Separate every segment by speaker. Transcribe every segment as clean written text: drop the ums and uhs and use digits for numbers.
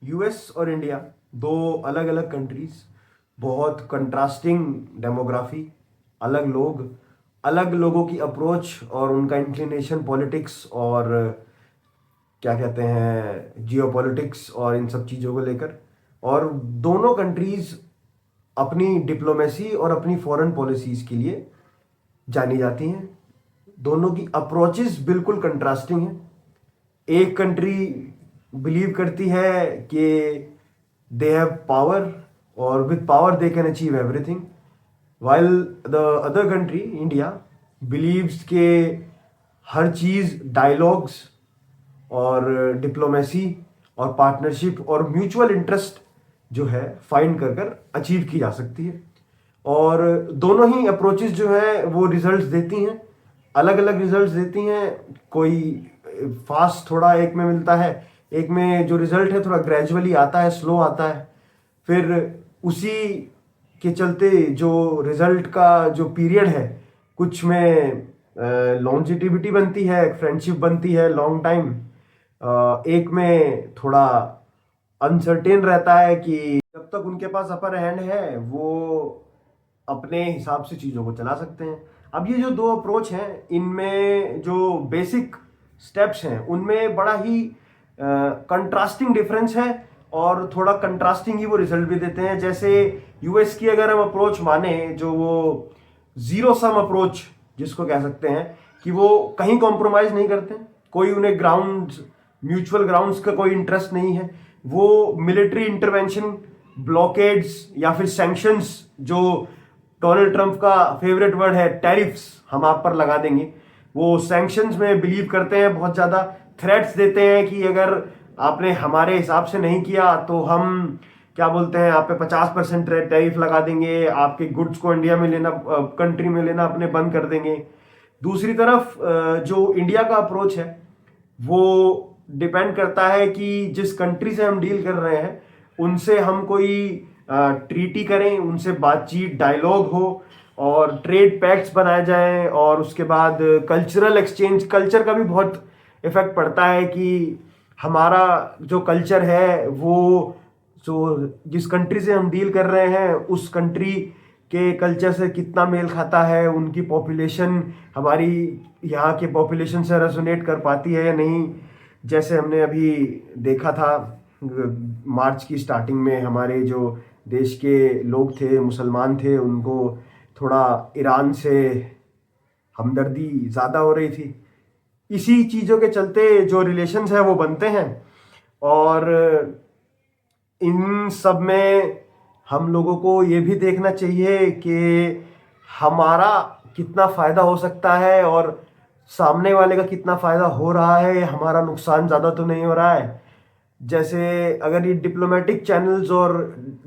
Speaker 1: US और India दो अलग अलग कंट्रीज, बहुत कंट्रास्टिंग डेमोग्राफी, अलग लोग, अलग लोगों की अप्रोच और उनका इंक्लिनेशन पॉलिटिक्स और क्या कहते हैं जियोपॉलिटिक्स और इन सब चीज़ों को लेकर। और दोनों कंट्रीज अपनी डिप्लोमेसी और अपनी फॉरेन पॉलिसीज के लिए जानी जाती हैं। दोनों की अप्रोचेस बिल्कुल कंट्रास्टिंग हैं। एक कंट्री बिलीव करती है कि दे हैव पावर और with power they can achieve everything, while the other country India believes के हर चीज़ डायलॉग्स और डिप्लोमेसी और पार्टनरशिप और म्यूचुअल इंटरेस्ट जो है फाइंड कर कर अचीव की जा सकती है। और दोनों ही अप्रोचेस जो है वो रिजल्ट्स देती हैं, अलग अलग रिजल्ट्स देती हैं। कोई फास्ट थोड़ा एक में मिलता है, एक में जो रिजल्ट है थोड़ा ग्रेजुअली आता है, स्लो आता है। फिर उसी के चलते जो रिजल्ट का जो पीरियड है, कुछ में लॉन्जिटिविटी बनती है, फ्रेंडशिप बनती है लॉन्ग टाइम, एक में थोड़ा अनसर्टेन रहता है कि जब तक उनके पास अपर हैंड है वो अपने हिसाब से चीज़ों को चला सकते हैं। अब ये जो दो अप्रोच हैं, इनमें जो बेसिक स्टेप्स हैं उनमें बड़ा ही कंट्रास्टिंग डिफरेंस है और थोड़ा कंट्रास्टिंग ही वो रिजल्ट भी देते हैं। जैसे यूएस की अगर हम अप्रोच माने, जो वो जीरो सम अप्रोच जिसको कह सकते हैं, कि वो कहीं कॉम्प्रोमाइज नहीं करते, कोई उन्हें ग्राउंड म्यूचुअल ग्राउंड्स का कोई इंटरेस्ट नहीं है। वो मिलिट्री इंटरवेंशन, ब्लॉकेड्स या फिर सैंक्शंस, जो डोनाल्ड ट्रंप का फेवरेट वर्ड है टैरिफ्स, हम आप पर लगा देंगे, वो सैंक्शंस में बिलीव करते हैं बहुत ज़्यादा। थ्रेट्स देते हैं कि अगर आपने हमारे हिसाब से नहीं किया तो हम क्या बोलते हैं आप पे 50% टैरिफ लगा देंगे, आपके गुड्स को इंडिया में लेना, कंट्री में लेना अपने बंद कर देंगे। दूसरी तरफ जो इंडिया का अप्रोच है वो डिपेंड करता है कि जिस कंट्री से हम डील कर रहे हैं उनसे हम कोई ट्रीटी करें, उनसे बातचीत डायलॉग हो और ट्रेड पैक्ट्स बनाए जाएं, और उसके बाद कल्चरल एक्सचेंज, कल्चर का भी बहुत इफेक्ट पड़ता है कि हमारा जो कल्चर है वो जो जिस कंट्री से हम डील कर रहे हैं उस कंट्री के कल्चर से कितना मेल खाता है, उनकी पॉपुलेशन हमारी यहाँ के पॉपुलेशन से रेजोनेट कर पाती है या नहीं। जैसे हमने अभी देखा था मार्च की स्टार्टिंग में, हमारे जो देश के लोग थे, मुसलमान थे, उनको थोड़ा ईरान से हमदर्दी ज़्यादा हो रही थी। इसी चीज़ों के चलते जो रिलेशंस हैं वो बनते हैं, और इन सब में हम लोगों को ये भी देखना चाहिए कि हमारा कितना फ़ायदा हो सकता है और सामने वाले का कितना फ़ायदा हो रहा है, हमारा नुकसान ज़्यादा तो नहीं हो रहा है। जैसे अगर ये डिप्लोमेटिक चैनल्स और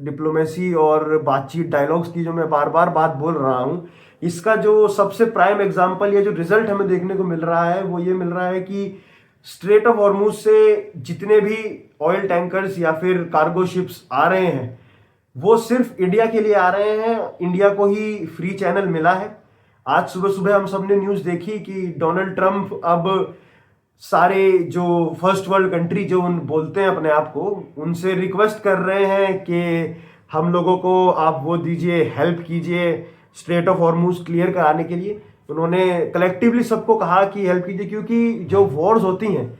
Speaker 1: डिप्लोमेसी और बातचीत डायलॉग्स की जो मैं बार बार बात बोल रहा हूँ, इसका जो सबसे प्राइम एग्जांपल या जो रिजल्ट हमें देखने को मिल रहा है वो ये मिल रहा है कि स्ट्रेट ऑफ हॉर्मुज से जितने भी ऑयल टैंकर्स या फिर कार्गो शिप्स आ रहे हैं वो सिर्फ इंडिया के लिए आ रहे हैं। इंडिया को ही फ्री चैनल मिला है। आज सुबह सुबह हम सबने न्यूज़ देखी कि डोनाल्ड ट्रंप अब सारे जो फर्स्ट वर्ल्ड कंट्री जो उन बोलते हैं अपने आप को, उनसे रिक्वेस्ट कर रहे हैं कि हम लोगों को आप वो दीजिए, हेल्प कीजिए स्ट्रेट ऑफ हॉर्मुज क्लियर कराने के लिए। उन्होंने कलेक्टिवली सबको कहा कि हेल्प कीजिए, क्योंकि जो वॉर्स होती हैं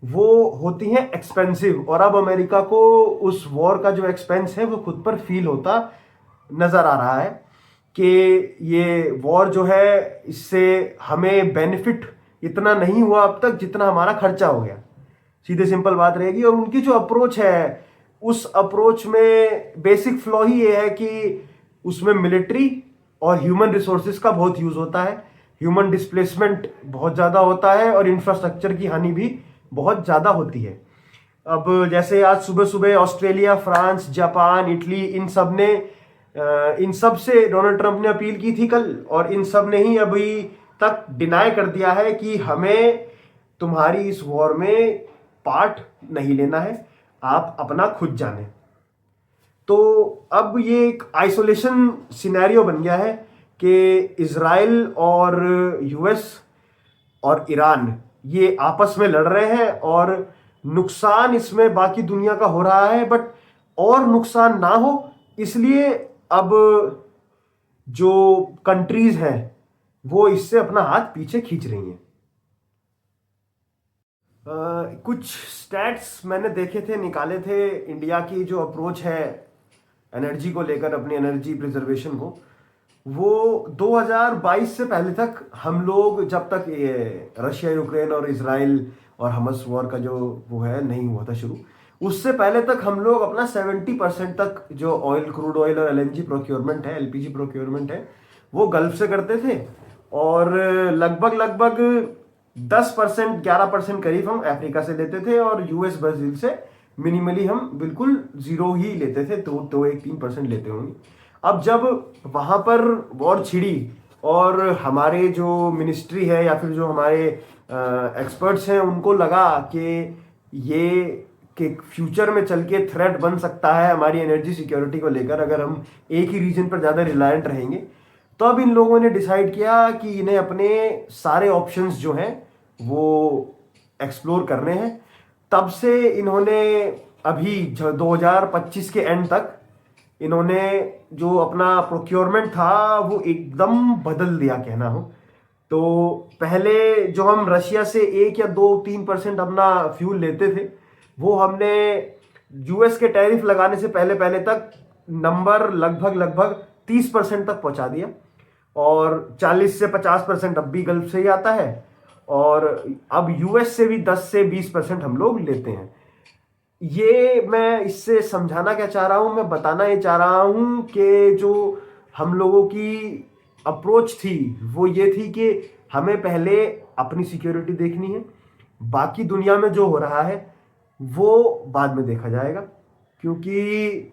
Speaker 1: वो होती हैं एक्सपेंसिव, और अब अमेरिका को उस वॉर का जो एक्सपेंस है वो खुद पर फील होता नज़र आ रहा है कि ये वॉर जो है इससे हमें बेनिफिट इतना नहीं हुआ अब तक जितना हमारा खर्चा हो गया। सीधे सिंपल बात रहेगी। और उनकी जो अप्रोच है उस अप्रोच में बेसिक फ्लॉ ही ये है कि उसमें मिलिट्री और ह्यूमन रिसोर्सेज का बहुत यूज होता है, ह्यूमन डिस्प्लेसमेंट बहुत ज़्यादा होता है और इंफ्रास्ट्रक्चर की हानि भी बहुत ज़्यादा होती है। अब जैसे आज सुबह सुबह ऑस्ट्रेलिया, फ्रांस, जापान, इटली, इन सब से डोनाल्ड ट्रंप ने अपील की थी कल, और इन सब ने ही अभी तक डिनाई कर दिया है कि हमें तुम्हारी इस वॉर में पार्ट नहीं लेना है, आप अपना खुद जाने। तो अब ये एक आइसोलेशन सिनेरियो बन गया है कि इजराइल और यूएस और ईरान ये आपस में लड़ रहे हैं, और नुकसान इसमें बाकी दुनिया का हो रहा है, बट और नुकसान ना हो इसलिए अब जो कंट्रीज हैं वो इससे अपना हाथ पीछे खींच रही हैं। कुछ स्टैट्स मैंने देखे थे, निकाले थे। इंडिया की जो अप्रोच है एनर्जी को लेकर, अपनी एनर्जी प्रिजर्वेशन को, वो 2022 से पहले तक हम लोग, जब तक ये रशिया यूक्रेन और इसराइल और हमस वॉर का जो वो है नहीं हुआ था शुरू, उससे पहले तक हम लोग अपना 70% तक जो ऑयल, क्रूड ऑयल और एलएनजी प्रोक्योरमेंट है, एलपीजी प्रोक्योरमेंट है, वो गल्फ से करते थे। और लगभग लगभग 10%, 11% करीब हम अफ्रीका से लेते थे, और यूएस ब्राजील से मिनिमली हम बिल्कुल जीरो ही लेते थे, तो 1-3% लेते होंगे। अब जब वहां पर वॉर छिड़ी और हमारे जो मिनिस्ट्री है या फिर जो हमारे एक्सपर्ट्स हैं उनको लगा कि ये कि फ्यूचर में चल के थ्रेट बन सकता है हमारी एनर्जी सिक्योरिटी को लेकर अगर हम एक ही रीजन पर ज़्यादा रिलायंट रहेंगे, तो अब इन लोगों ने डिसाइड किया कि इन्हें अपने सारे ऑप्शंस जो हैं वो एक्सप्लोर करने हैं। तब से इन्होंने अभी 2025 के एंड तक इन्होंने जो अपना प्रोक्योरमेंट था वो एकदम बदल दिया, कहना हो तो। पहले जो हम रशिया से 1 या 2-3% अपना फ्यूल लेते थे, वो हमने यूएस के टैरिफ लगाने से पहले पहले तक नंबर लगभग लगभग 30% तक पहुंचा दिया, और 40 से 50% अब भी गल्फ से ही आता है, और अब यूएस से भी 10 से 20% हम लोग लेते हैं। ये मैं इससे समझाना क्या चाह रहा हूं, मैं बताना ये चाह रहा हूं कि जो हम लोगों की अप्रोच थी वो ये थी कि हमें पहले अपनी सिक्योरिटी देखनी है, बाकी दुनिया में जो हो रहा है वो बाद में देखा जाएगा। क्योंकि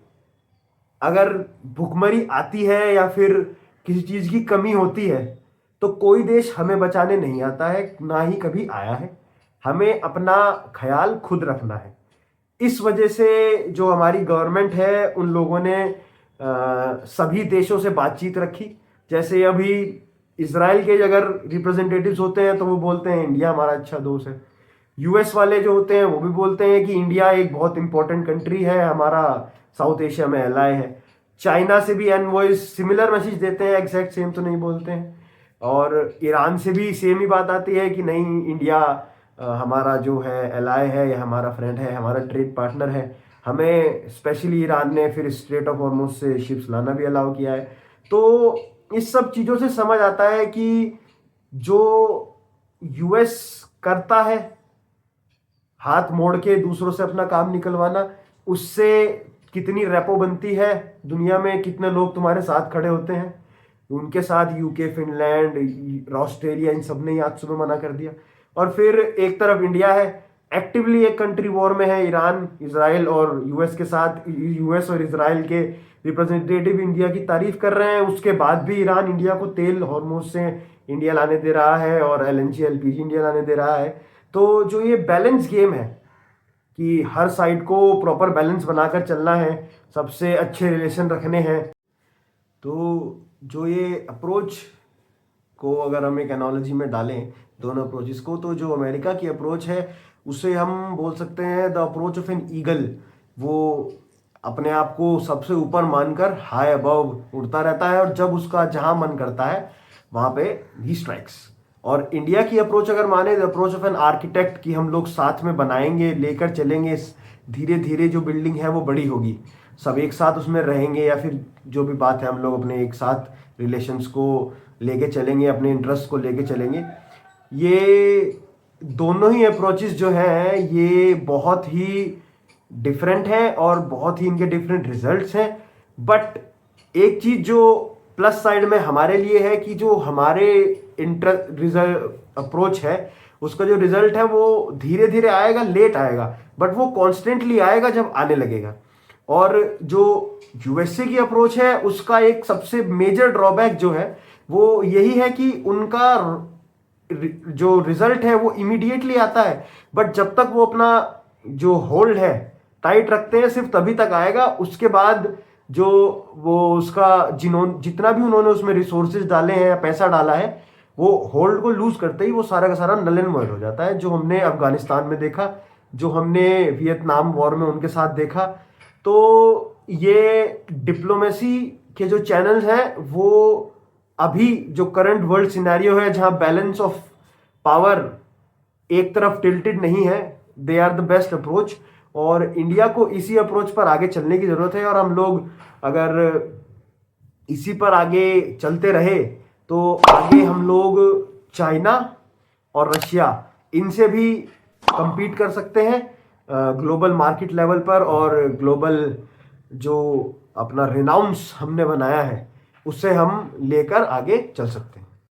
Speaker 1: अगर भुखमरी आती है या फिर किसी चीज की कमी होती है तो कोई देश हमें बचाने नहीं आता है, ना ही कभी आया है। हमें अपना ख्याल खुद रखना है। इस वजह से जो हमारी गवर्नमेंट है उन लोगों ने सभी देशों से बातचीत रखी। जैसे अभी इसराइल के अगर रिप्रेजेंटेटिव्स होते हैं तो वो बोलते हैं इंडिया हमारा अच्छा दोस्त है। यूएस वाले जो होते हैं वो भी बोलते हैं कि इंडिया एक बहुत इंपॉर्टेंट कंट्री है, हमारा साउथ एशिया में एलाय है। चाइना से भी एनवॉइस सिमिलर मैसेज देते हैं, एग्जैक्ट सेम तो नहीं बोलते हैं। और ईरान से भी सेम ही बात आती है कि नहीं, इंडिया हमारा जो है एलाय है या हमारा फ्रेंड है, हमारा ट्रेड पार्टनर है। हमें स्पेशली ईरान ने फिर स्ट्रेट ऑफ हॉर्मुज से शिप्स लाना भी अलाउ किया है। तो इस सब चीज़ों से समझ आता है कि जो यूएस करता है हाथ मोड़ के दूसरों से अपना काम निकलवाना, उससे कितनी रेपो बनती है दुनिया में, कितने लोग तुम्हारे साथ खड़े होते हैं। उनके साथ यूके, फिनलैंड, ऑस्ट्रेलिया, इन सब ने ही आज सुबह मना कर दिया। और फिर एक तरफ इंडिया है, एक्टिवली एक कंट्री वॉर में है, ईरान, इसराइल और यूएस के साथ। यूएस और इसराइल के रिप्रेजेंटेटिव इंडिया की तारीफ कर रहे हैं, उसके बाद भी ईरान इंडिया को तेल हॉर्मुज से इंडिया लाने दे रहा है और एलएनजी, एलपीजी इंडिया लाने दे रहा है। तो जो ये बैलेंस गेम है कि हर साइड को प्रॉपर बैलेंस बनाकर चलना है, सबसे अच्छे रिलेशन रखने हैं, तो जो ये अप्रोच को अगर हम एक एनालॉजी में डालें दोनों अप्रोचेस को, तो जो अमेरिका की अप्रोच है उसे हम बोल सकते हैं the approach of an eagle. वो अपने आप को सबसे ऊपर मानकर हाई अबव उड़ता रहता है, और जब उसका जहां मन करता है वहां पे ही स्ट्राइक्स। और इंडिया की अप्रोच अगर माने, the approach of an architect, कि हम लोग साथ में बनाएंगे, लेकर चलेंगे, धीरे धीरे जो बिल्डिंग है वो बड़ी होगी, सब एक साथ उसमें रहेंगे, या फिर जो भी बात है हम लोग अपने एक साथ रिलेशंस को लेके चलेंगे, अपने इंटरेस्ट को लेके चलेंगे। ये दोनों ही अप्रोचेस जो हैं ये बहुत ही डिफरेंट हैं और बहुत ही इनके डिफरेंट रिजल्ट्स हैं। बट एक चीज जो प्लस साइड में हमारे लिए है कि जो हमारे रिजल्ट अप्रोच है उसका जो रिजल्ट है वो धीरे धीरे आएगा, लेट आएगा, बट वो कॉन्स्टेंटली आएगा जब आने लगेगा। और जो यूएसए की अप्रोच है उसका एक सबसे मेजर ड्रॉबैक जो है वो यही है कि उनका जो रिजल्ट है वो इमीडिएटली आता है, बट जब तक वो अपना जो होल्ड है टाइट रखते हैं सिर्फ तभी तक आएगा। उसके बाद जो वो उसका जितना भी उन्होंने उसमें रिसोर्सेज डाले हैं या पैसा डाला है, वो होल्ड को लूज करते ही वो सारा का सारा नल एंड वॉइड हो जाता है, जो हमने अफगानिस्तान में देखा, जो हमने वियतनाम वॉर में उनके साथ देखा। तो ये डिप्लोमेसी के जो चैनल्स हैं वो अभी जो करंट वर्ल्ड सिनेरियो है, जहां बैलेंस ऑफ पावर एक तरफ टिल्टेड नहीं है, they are the best approach. और इंडिया को इसी अप्रोच पर आगे चलने की जरूरत है। और हम लोग अगर इसी पर आगे चलते रहे तो आगे हम लोग चाइना और रशिया इनसे भी compete कर सकते हैं ग्लोबल मार्केट लेवल पर। और ग्लोबल जो अपना रिनाउंस हमने बनाया है उससे हम लेकर आगे चल सकते हैं।